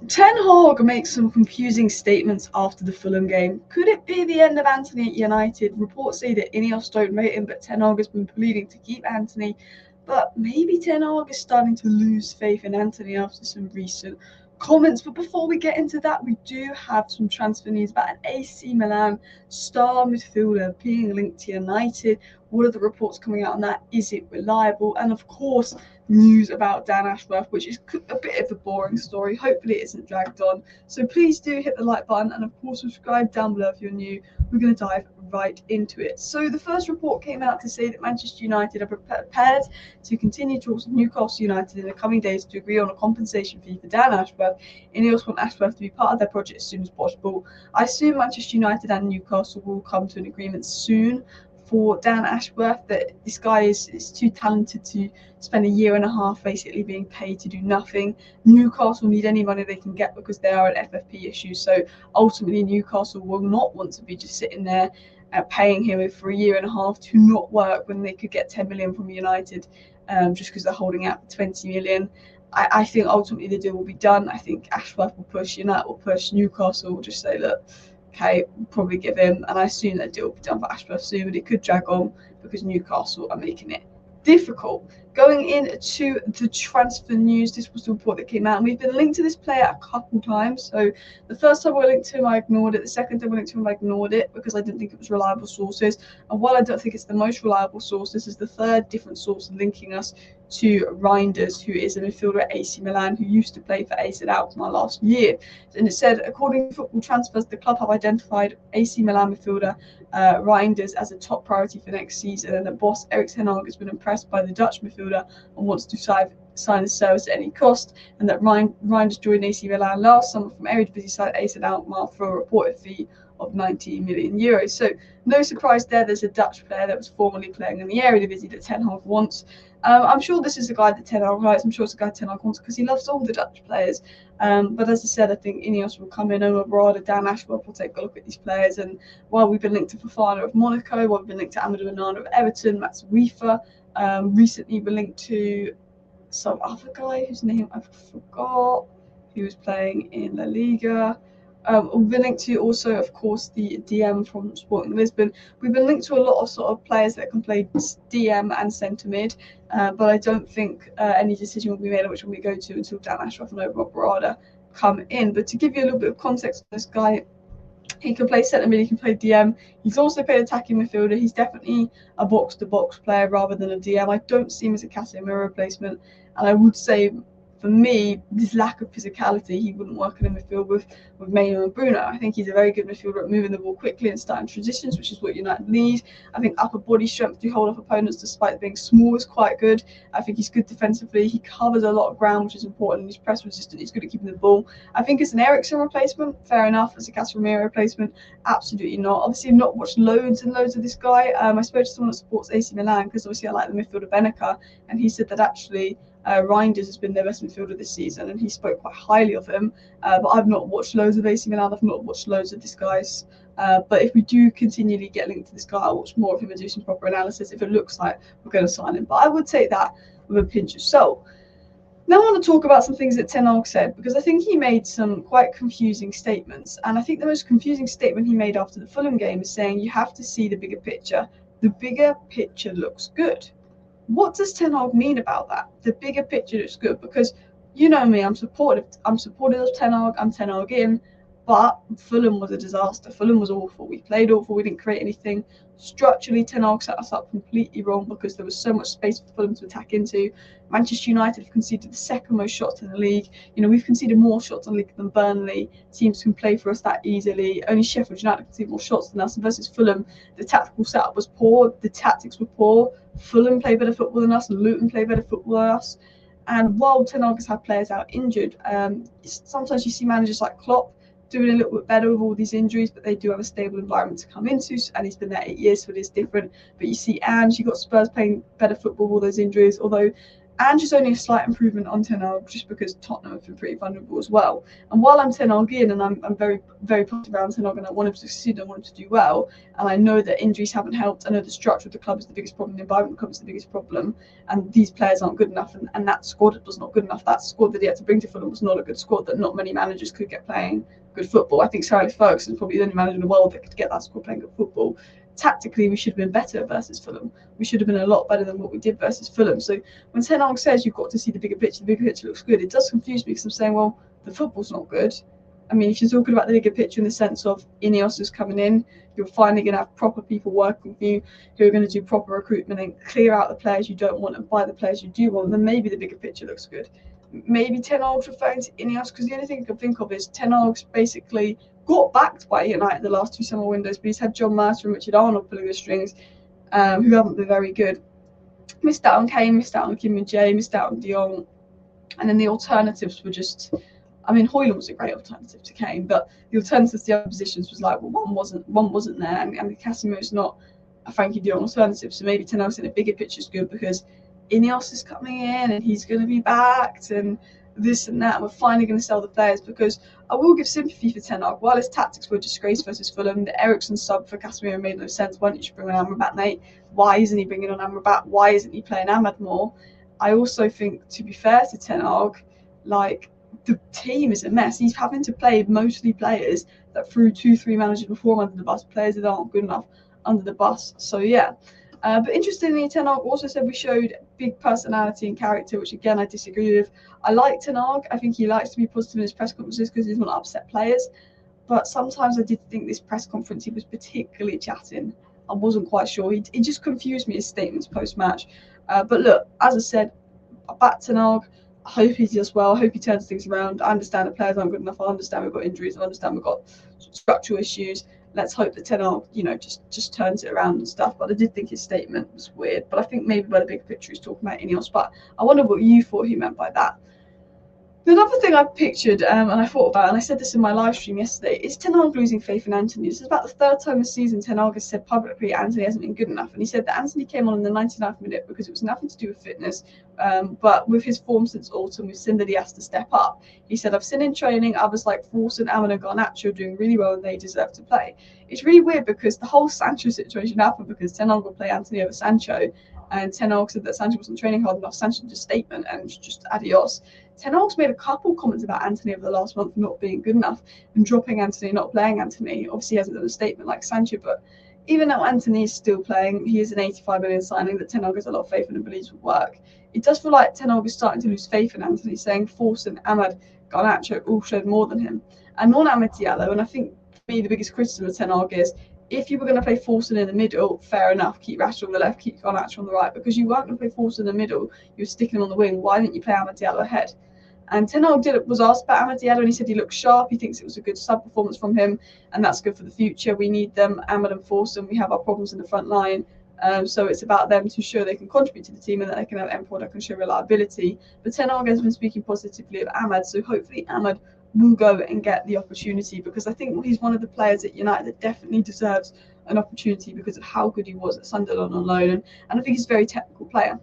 Ten Hag makes some confusing statements after the Fulham game. Could it be the end of Antony at United? Reports say that INEOS don't rate him, but Ten Hag has been pleading to keep Antony. But maybe Ten Hag is starting to lose faith in Antony after some recent comments. But before we get into that, we do have some transfer news about an AC Milan star midfielder being linked to United. What are the reports coming out on that? Is it reliable? And of course, news about Dan Ashworth, which is a bit of a boring story. Hopefully it isn't dragged on. So please do hit the like button and of course subscribe down below if you're new. We're going to dive right into it. So the first report came out to say that Manchester United are prepared to continue talks with Newcastle United in the coming days to agree on a compensation fee for Dan Ashworth. INEOS want Ashworth to be part of their project as soon as possible. I assume Manchester United and Newcastle will come to an agreement soon for Dan Ashworth, that this guy is too talented to spend a year and a half basically being paid to do nothing. Newcastle need any money they can get because they are an FFP issue. So ultimately, Newcastle will not want to be just sitting there paying him for a year and a half to not work when they could get 10 million from United just because they're holding out 20 million. I think ultimately the deal will be done. I think Ashworth will push, United will push, Newcastle will just say, look, okay, we'll probably give him, and I assume that deal will be done for Ashworth soon, but it could drag on because Newcastle are making it difficult. Going into the transfer news, this was the report that came out, and we've been linked to this player a couple times. So the first time we were linked to him, I ignored it. The second time we were linked to him, I ignored it because I didn't think it was reliable sources. And while I don't think it's the most reliable source, this is the third different source linking us to Reinders, who is a midfielder at AC Milan, who used to play for AC Alkmaar last year. And it said, according to Football Transfers, the club have identified AC Milan midfielder Reinders as a top priority for next season, and that boss Erik has been impressed by the Dutch midfielder and wants to sign his service at any cost, and that Reinders joined AC Milan last summer from Eredivisie side AC Alkmaar for a reported fee of 90 million euros. So no surprise there, there's a Dutch player that was formerly playing in the Eredivisie that Ten Hag wants. I'm sure this is a guy that Ten Hag likes. I'm sure it's a guy Ten Hag wants because he loves all the Dutch players. But as I said, I think INEOS will come in, Omar Barada, Dan Ashworth will take a look at these players. And while we've been linked to Fofana of Monaco, while we've been linked to Amadou Onana of Everton, Mats Wiefer, recently we're linked to some other guy whose name I forgot, who was playing in La Liga. We've been linked to also, of course, the DM from Sporting Lisbon. We've been linked to a lot of sort of players that can play DM and centre mid, but I don't think any decision will be made on which one we go to until Dan Ashworth and Omar Barada come in. But to give you a little bit of context on this guy, he can play centre mid, he can play DM. He's also played attacking midfielder. He's definitely a box-to-box player rather than a DM. I don't see him as a Casemiro replacement, and I would say, for me, this lack of physicality, he wouldn't work in a midfield with Maino and Bruno. I think he's a very good midfielder at moving the ball quickly and starting transitions, which is what United need. I think upper body strength to hold off opponents despite being small is quite good. I think he's good defensively. He covers a lot of ground, which is important. He's press resistant. He's good at keeping the ball. I think as an Eriksen replacement, fair enough. As a Casemiro replacement, absolutely not. Obviously, I've not watched loads and loads of this guy. I spoke to someone that supports AC Milan because obviously I like the midfielder Benacer, and he said that actually Reinders has been their best midfielder this season, and he spoke quite highly of him. But I've not watched loads of AC Milan. I've not watched loads of this guy's. But if we do continually get linked to this guy, I'll watch more of him and do some proper analysis if it looks like we're going to sign him. But I would take that with a pinch of salt. Now I want to talk about some things that Ten Hag said, because I think he made some quite confusing statements. And I think the most confusing statement he made after the Fulham game is saying you have to see the bigger picture. The bigger picture looks good. What does Ten Hag mean about that? The bigger picture looks good, because you know me, I'm supportive of Ten Hag. I'm Ten Hag in, but Fulham was a disaster. Fulham was awful. We played awful. We didn't create anything. Structurally, Ten Hag set us up completely wrong because there was so much space for Fulham to attack into. Manchester United have conceded the second most shots in the league. You know, we've conceded more shots in the league than Burnley. Teams can play for us that easily. Only Sheffield United conceded more shots than us. And versus Fulham, the tactical setup was poor. The tactics were poor. Fulham play better football than us, and Luton play better football than us. And while Ten Hag has had players out injured, sometimes you see managers like Klopp doing a little bit better with all these injuries, but they do have a stable environment to come into, and he's been there 8 years, so it is different. But you see Ange, you got Spurs playing better football with all those injuries, although and just only a slight improvement on Ten Hag, just because Tottenham have been pretty vulnerable as well. And while I'm Ten Hag in, and I'm very, very positive around Ten Hag, and I want him to succeed, I want him to do well, and I know that injuries haven't helped. I know the structure of the club is the biggest problem, the environment of the club is the biggest problem, and these players aren't good enough, and that squad was not good enough. That squad that he had to bring to Fulham was not a good squad, that not many managers could get playing good football. I think Sir Alex Ferguson is probably the only manager in the world that could get that squad playing good football. Tactically, we should have been better versus Fulham. We should have been a lot better than what we did versus Fulham. So when Ten Hag says you've got to see the bigger picture looks good, it does confuse me, because I'm saying, well, the football's not good. I mean, if you're talking about the bigger picture in the sense of INEOS is coming in, you're finally going to have proper people working with you who are going to do proper recruitment and clear out the players you don't want and buy the players you do want, then maybe the bigger picture looks good. Maybe Ten Hag's referring to INEOS, because the only thing I can think of is Ten Hag's basically got backed by United the last two summer windows, but he's had John Mercer and Richard Arnold pulling the strings, who haven't been very good. Missed out on Kane, missed out on Kim Min-jae, missed out on De Jong, and then the alternatives were just, I mean, Hojlund was a great alternative to Kane, but the alternatives to the other positions was like, well, one wasn't there, and Casemiro's not a Frankie De Jong alternative, so maybe Ten Hag's in a bigger picture is good, because INEOS is coming in and he's going to be backed and this and that, and we're finally going to sell the players. Because I will give sympathy for Ten Hag. While his tactics were a disgrace versus Fulham, the Eriksson sub for Casemiro made no sense. Why didn't you bring on Amrabat, Nate? Why isn't he bringing on Amrabat? Why isn't he playing Ahmad more? I also think, to be fair to Ten Hag, like, the team is a mess. He's having to play mostly players that threw 2-3 managers before him under the bus, players that aren't good enough under the bus. So yeah. But interestingly, Ten Hag also said we showed big personality and character, which again I disagree with. I like Ten Hag. I think he likes to be positive in his press conferences because he doesn't want to upset players. But sometimes I did think this press conference he was particularly chatting. I wasn't quite sure. It just confused me, his statements post-match. But look, as I said, I back Ten Hag. I hope he does well. I hope he turns things around. I understand the players aren't good enough. I understand we've got injuries. I understand we've got structural issues. Let's hope that Ten Hag, just turns it around and stuff. But I did think his statement was weird. But I think maybe by the big picture he's talking about INEOS. But I wonder what you thought he meant by that. Another thing I pictured and I thought about, and I said this in my live stream yesterday, is Ten Hag losing faith in Antony. This is about the third time this season Ten Hag has said publicly Antony hasn't been good enough. And he said that Antony came on in the 99th minute because it was nothing to do with fitness. But with his form since autumn, we've seen that he has to step up. He said, I've seen in training others like Fulham, Ahmad and Garnacho doing really well and they deserve to play. It's really weird because the whole Sancho situation happened because Ten Hag will play Antony over Sancho. And Ten Hag said that Sancho wasn't training hard enough. Sancho did a statement and just adios. Ten Hag's made a couple comments about Antony over the last month not being good enough and dropping Antony, not playing Antony. Obviously, he hasn't done a statement like Sancho, but even though Antony is still playing, he is an 85 million signing that Ten Hag has a lot of faith in and believes will work. It does feel like Ten Hag is starting to lose faith in Antony, saying Fulham, Ahmad, Garnacho all showed more than him. And on Amad Diallo, and I think for me the biggest criticism of Ten Hag is, if you were going to play Fulham in the middle, fair enough, keep Rashford on the left, keep Garnacho on the right, because you weren't going to play Fulham in the middle, you were sticking him on the wing. Why didn't you play Amad Diallo ahead? And Ten Hag was asked about Amad Diallo and he said he looked sharp, he thinks it was a good sub-performance from him and that's good for the future. We need them, Ahmad and Fulham, we have our problems in the front line. So it's about them to show they can contribute to the team and that they can have end product and show reliability. But Ten Hag has been speaking positively of Ahmad, so hopefully Ahmad will go and get the opportunity, because I think he's one of the players at United that definitely deserves an opportunity because of how good he was at Sunderland on loan, and I think he's a very technical player.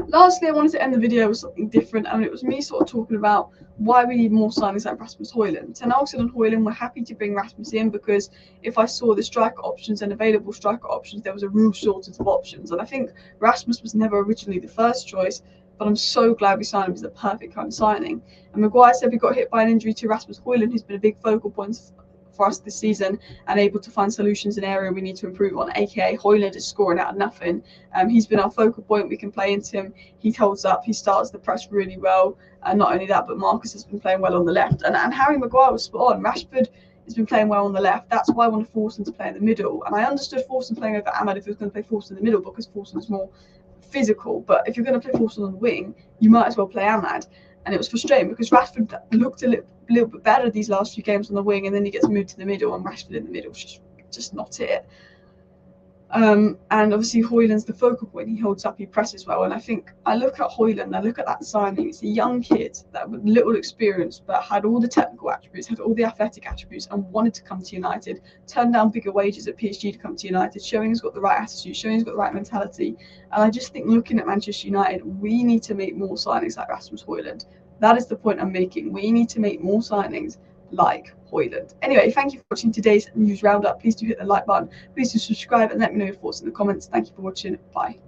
Lastly, I wanted to end the video with something different, and it was me sort of talking about why we need more signings like Rasmus Hojlund. Ten Hag said on Hojlund, we're happy to bring Rasmus in because if I saw the striker options and available striker options, there was a real shortage of options. And I think Rasmus was never originally the first choice, but I'm so glad we signed him. He's the perfect kind of signing. And Maguire said we got hit by an injury to Rasmus Hojlund, who's been a big focal point for us this season and able to find solutions in an area we need to improve on, aka Hojlund is scoring out of nothing. He's been our focal point. We can play into him. He holds up. He starts the press really well. And not only that, but Marcus has been playing well on the left. And Harry Maguire was spot on. Rashford has been playing well on the left. That's why I want to force him to play in the middle. And I understood Fulham playing over Ahmad if he was going to play Fulham in the middle because Fulham is more physical. But if you're going to play Fulham on the wing, you might as well play Ahmad. And it was frustrating because Rashford looked a little bit better these last few games on the wing, and then he gets moved to the middle, and Rashford in the middle is just not it. And obviously Hojlund's the focal point. He holds up, he presses well. And I think I look at Hojlund, I look at that signing. It's a young kid that with little experience, but had all the technical attributes, had all the athletic attributes, and wanted to come to United. Turned down bigger wages at PSG to come to United, showing he's got the right attitude, showing he's got the right mentality. And I just think looking at Manchester United, we need to make more signings like Rasmus Hojlund. That is the point I'm making. We need to make more signings like Hojlund. Anyway, thank you for watching today's news roundup. Please do hit the like button. Please do subscribe and let me know your thoughts in the comments. Thank you for watching. Bye.